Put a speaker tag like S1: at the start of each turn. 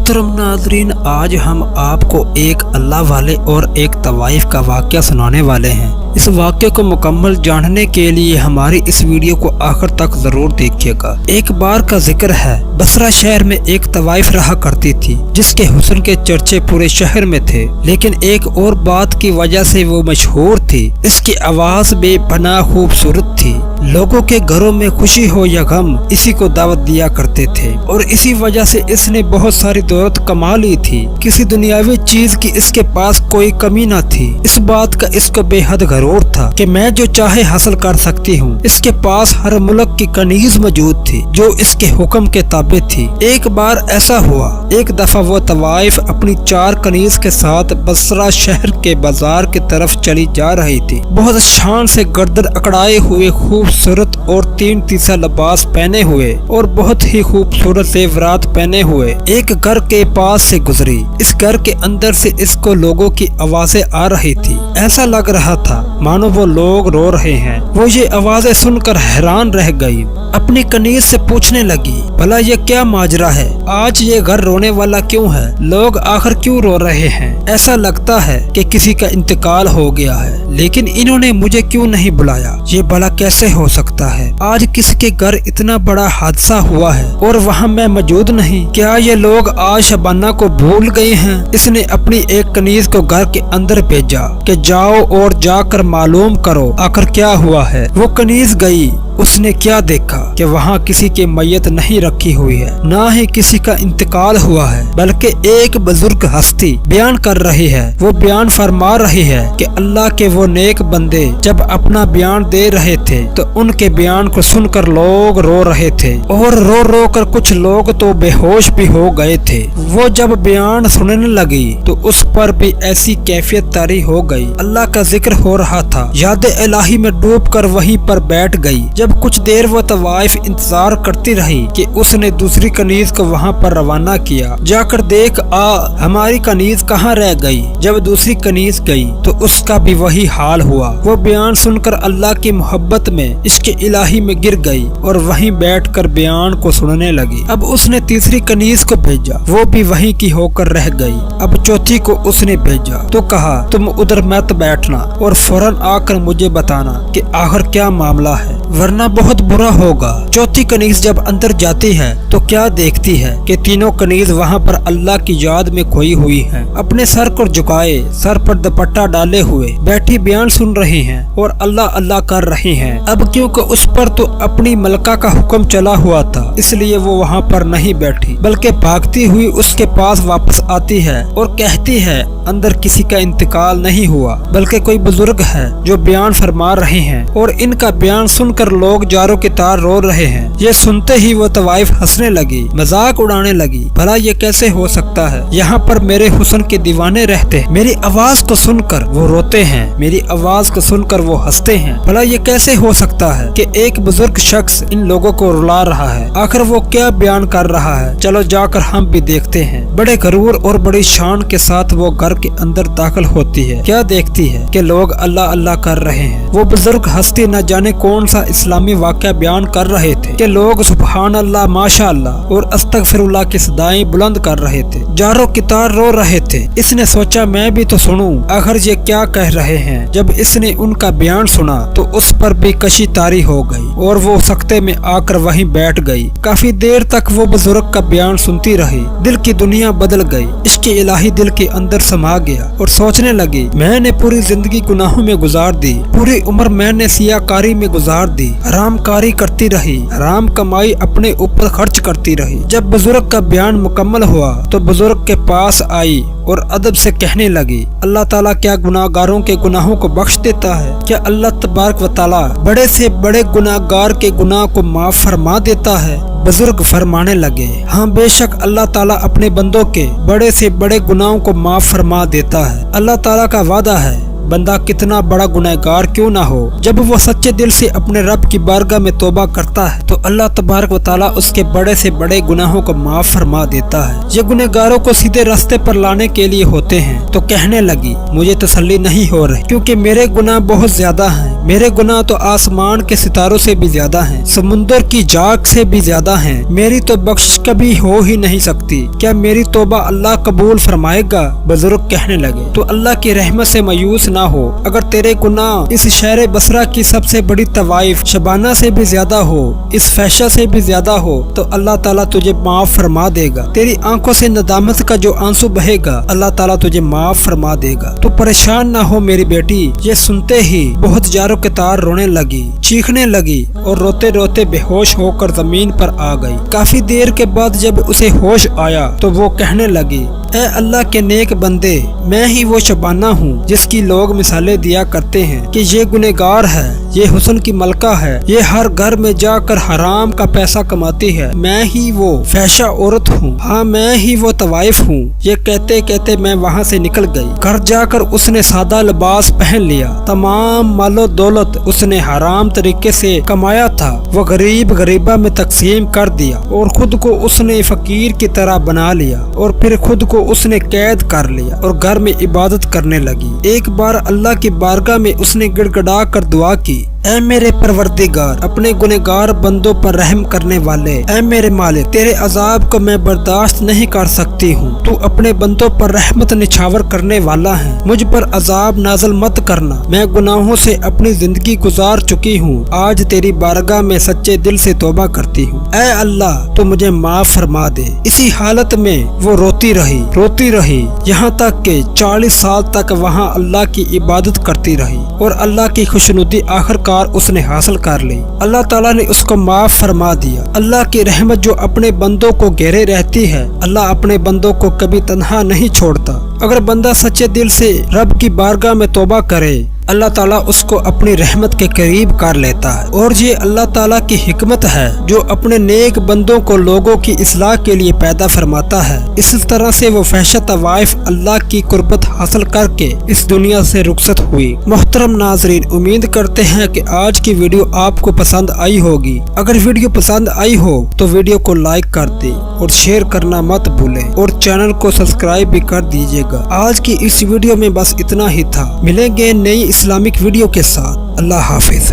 S1: मोहतरम नाज़रीन, आज हम आपको एक अल्लाह वाले और एक तवाइफ का वाक़या सुनाने वाले हैं। इस वाक़े को मुकम्मल जानने के लिए हमारी इस वीडियो को आखिर तक ज़रूर देखिएगा। एक बार का जिक्र है, बसरा शहर में एक तवाइफ रहा करती थी जिसके हुस्न के चर्चे पूरे शहर में थे, लेकिन एक और बात की वजह से वो मशहूर थी। इसकी आवाज़ बेपनाह खूबसूरत थी। लोगों के घरों में खुशी हो या गम इसी को दावत दिया करते थे और इसी वजह से इसने बहुत सारी दौलत कमा ली थी। किसी दुनियावी चीज की इसके पास कोई कमी न थी। इस बात का इसको बेहद गरूर था कि मैं जो चाहे हासिल कर सकती हूँ। इसके पास हर मुल्क की कनीज मौजूद थी जो इसके हुक्म के ताबे थी। एक बार ऐसा हुआ, एक दफा वो तवाइफ अपनी 4 कनीज के साथ बसरा शहर के बाजार की तरफ चली जा रही थी। बहुत शान से गर्दन अकड़ाए हुए खूबसूरत और 3 तीसा लिबास पहने हुए और बहुत ही खूबसूरत ज़ेवरात पहने हुए एक घर के पास से गुजरी। इस घर के अंदर से इसको लोगों की आवाजें आ रही थी। ऐसा लग रहा था मानो वो लोग रो रहे हैं। वो ये आवाजें सुनकर हैरान रह गई। अपनी कनीज से पूछने लगी, भला ये क्या माजरा है? आज ये घर रोने वाला क्यों है? लोग आखिर क्यों रो रहे हैं? ऐसा लगता है कि किसी का इंतकाल हो गया है, लेकिन इन्होंने मुझे क्यों नहीं बुलाया? ये भला कैसे हो सकता है? आज किसी के घर इतना बड़ा हादसा हुआ है और वहाँ मैं मौजूद नहीं। क्या ये लोग आज शबाना को भूल गए हैं? इसने अपनी एक कनीज को घर के अंदर भेजा कि जाओ और जाकर मालूम करो आखिर क्या हुआ है। वो कनीज गई। उसने क्या देखा कि वहाँ किसी की मैयत नहीं रखी हुई है, ना ही किसी का इंतकाल हुआ है, बल्कि एक बुजुर्ग हस्ती बयान कर रही है। वो बयान फरमा रही है कि अल्लाह के वो नेक बंदे जब अपना बयान दे रहे थे तो उनके बयान को सुनकर लोग रो रहे थे और रो रो कर कुछ लोग तो बेहोश भी हो गए थे। वो जब बयान सुनने लगी तो उस पर भी ऐसी कैफियत तारी हो गई। अल्लाह का जिक्र हो रहा था। याद इलाही में डूब कर वहीं पर बैठ गई। जब कुछ देर वो तवाइफ इंतजार करती रही कि उसने दूसरी कनीज को वहाँ पर रवाना किया। जाकर देख हमारी कनीज कहाँ रह गई। जब दूसरी कनीज गई तो उसका भी वही हाल हुआ। वो बयान सुनकर अल्लाह की मोहब्बत में इश्क़ इलाही में गिर गई और वहीं बैठकर बयान को सुनने लगी। अब उसने तीसरी कनीज को भेजा, वो भी वहीं की होकर रह गई। अब चौथी को उसने भेजा तो कहा, तुम उधर मत बैठना और फौरन आकर मुझे बताना कि आखिर क्या मामला है, वरना बहुत बुरा होगा। चौथी कनीज जब अंदर जाती है तो क्या देखती है कि तीनों कनीज वहाँ पर अल्लाह की याद में खोई हुई हैं। अपने सर को झुकाए, सर पर दुपट्टा डाले हुए बैठी बयान सुन रही हैं और अल्लाह अल्लाह कर रही हैं। अब क्योंकि उस पर तो अपनी मलका का हुक्म चला हुआ था, इसलिए वो वहाँ पर नहीं बैठी, बल्कि भागती हुई उसके पास वापस आती है और कहती है, अंदर किसी का इंतकाल नहीं हुआ, बल्कि कोई बुजुर्ग है जो बयान फरमा रहे हैं और इनका बयान सुनकर लोग जारों की तार रो रहे हैं। ये सुनते ही वो तवाइफ हंसने लगी, मजाक उड़ाने लगी। भला ये कैसे हो सकता है? यहाँ पर मेरे हुस्न के दीवाने रहते हैं, मेरी आवाज को सुनकर वो रोते हैं, मेरी आवाज को सुनकर वो हंसते हैं। भला ये कैसे हो सकता है कि एक बुजुर्ग शख्स इन लोगों को रुला रहा है? आखिर वो क्या बयान कर रहा है? चलो जाकर हम भी देखते हैं। बड़े गरूर और बड़ी शान के साथ वो घर के अंदर दाखिल होती है। क्या देखती है कि लोग अल्लाह अल्लाह कर रहे हैं। वो बुजुर्ग हस्ती न जाने कौन सा इस्लामी वाक़या बयान कर रहे थे कि लोग सुभान अल्लाह, माशा अल्लाह और अस्तगफिरुल्लाह की सदाएं बुलंद कर रहे थे। जारों की तार रो रहे थे। इसने सोचा मैं भी तो सुनूं, आखिर ये क्या कह रहे हैं। जब इसने उनका बयान सुना तो उस पर भी कशी तारी हो गई और वो सख्ते में आकर वहीं बैठ गई। काफी देर तक वो बुजुर्ग का बयान सुनती रही। दिल की दुनिया बदल गई। इश्क़ इलाही दिल के अंदर समा गया और सोचने लगी, मैंने पूरी जिंदगी गुनाहों में गुजार दी, पूरी उम्र मैंने सियाकारी में गुजार दी, हरामकारी करती रही, हराम कमाई अपने ऊपर खर्च करती रही। जब बुजुर्ग का बयान मुकम्मल हुआ तो बुजुर्ग के पास आई और अदब से कहने लगी, अल्लाह ताला क्या गुनाहगारों के गुनाहों को बख्श देता है? क्या अल्लाह तबारक व ताला बड़े से बड़े गुनाहगार के गुनाह को माफ फरमा देता है? बुजुर्ग फरमाने लगे, हाँ बेशक अल्लाह ताला अपने बंदों के बड़े से बड़े गुनाहों को माफ फरमा देता है। अल्लाह ताला का वादा है, बंदा कितना बड़ा गुनहगार क्यों ना हो, जब वो सच्चे दिल से अपने रब की बारगाह में तौबा करता है तो अल्लाह तबारक व तआला उसके बड़े से बड़े गुनाहों को माफ फरमा देता है। ये गुनहगारों को सीधे रास्ते पर लाने के लिए होते हैं। तो कहने लगी, मुझे तसल्ली नहीं हो रही क्योंकि मेरे गुनाह बहुत ज्यादा हैं। मेरे गुनाह तो आसमान के सितारों से भी ज्यादा हैं, समुंदर की जाग से भी ज्यादा हैं। मेरी तो बख्शिश कभी हो ही नहीं सकती। क्या मेरी तौबा अल्लाह कबूल फरमाएगा? बुजुर्ग कहने लगे, तो अल्लाह की रहमत से मायूस ना हो। अगर तेरे गुनाह इस शहर बसरा की सबसे बड़ी तवाइफ शबाना से भी ज्यादा हो, इस फैशा से भी ज्यादा हो, तो अल्लाह ताला तुझे माफ फरमा देगा। तेरी आंखों से नदामत का जो आंसू बहेगा अल्लाह ताला तुझे माफ फरमा देगा। तो परेशान ना हो मेरी बेटी। ये सुनते ही बहुत जारों के तार रोने लगी, चीखने लगी और रोते रोते बेहोश होकर जमीन पर आ गई। काफी देर के बाद जब उसे होश आया तो वो कहने लगी, ए अल्लाह के नेक बंदे, मैं ही वो शबाना हूँ जिसकी लोग मिसालें दिया करते हैं कि ये गुनहगार है, ये हुस्न की मलका है, ये हर घर में जाकर हराम का पैसा कमाती है। मैं ही वो फैशा औरत हूँ, हाँ मैं ही वो तवाइफ हूँ। ये कहते कहते मैं वहाँ से निकल गई। घर जाकर उसने सादा लिबास पहन लिया। तमाम मालो दौलत उसने हराम तरीके से कमाया था वो गरीब गरीबा में तकसीम कर दिया और खुद को उसने फकीर की तरह बना लिया और फिर खुद को उसने कैद कर लिया और घर में इबादत करने लगी। एक बार अल्लाह की बारगाह में उसने गिड़गिड़ा कर दुआ की, ऐ मेरे परवरदिगार, अपने गुनहगार बंदों पर रहम करने वाले, ऐ मेरे मालिक, तेरे अजाब को मैं बर्दाश्त नहीं कर सकती हूँ। तू अपने बंदों पर रहमत निछावर करने वाला है, मुझ पर अजाब नाजल मत करना। मैं गुनाहों से अपनी जिंदगी गुजार चुकी हूँ, आज तेरी बारगाह में सच्चे दिल से तौबा करती हूँ। ऐ अल्लाह, तो मुझे माफ फरमा दे। इसी हालत में वो रोती रही यहाँ तक कि 40 साल तक वहाँ अल्लाह की इबादत करती रही और अल्लाह की खुशनुदी आखिरकार उसने हासिल कर ली। अल्लाह ताला ने उसको माफ फरमा दिया। अल्लाह की रहमत जो अपने बंदों को घेरे रहती है, अल्लाह अपने बंदों को कभी तन्हा नहीं छोड़ता। अगर बंदा सच्चे दिल से रब की बारगाह में तौबा करे, अल्लाह ताला उसको अपनी रहमत के करीब कर लेता है। और ये अल्लाह ताला की हिकमत है जो अपने नेक बंदों को लोगों की इस्लाह के लिए पैदा फरमाता है। इस तरह से वो फैशा तवाइफ अल्लाह की कुर्बत हासिल करके इस दुनिया से रुखसत हुई। मोहतरम नाजरीन, उम्मीद करते हैं कि आज की वीडियो आपको पसंद आई होगी। अगर वीडियो पसंद आई हो तो वीडियो को लाइक कर दें और शेयर करना मत भूलें और चैनल को सब्सक्राइब भी कर दीजिएगा। आज की इस वीडियो में बस इतना ही था। मिलेंगे नई इस्लामिक वीडियो के साथ। अल्लाह हाफिज।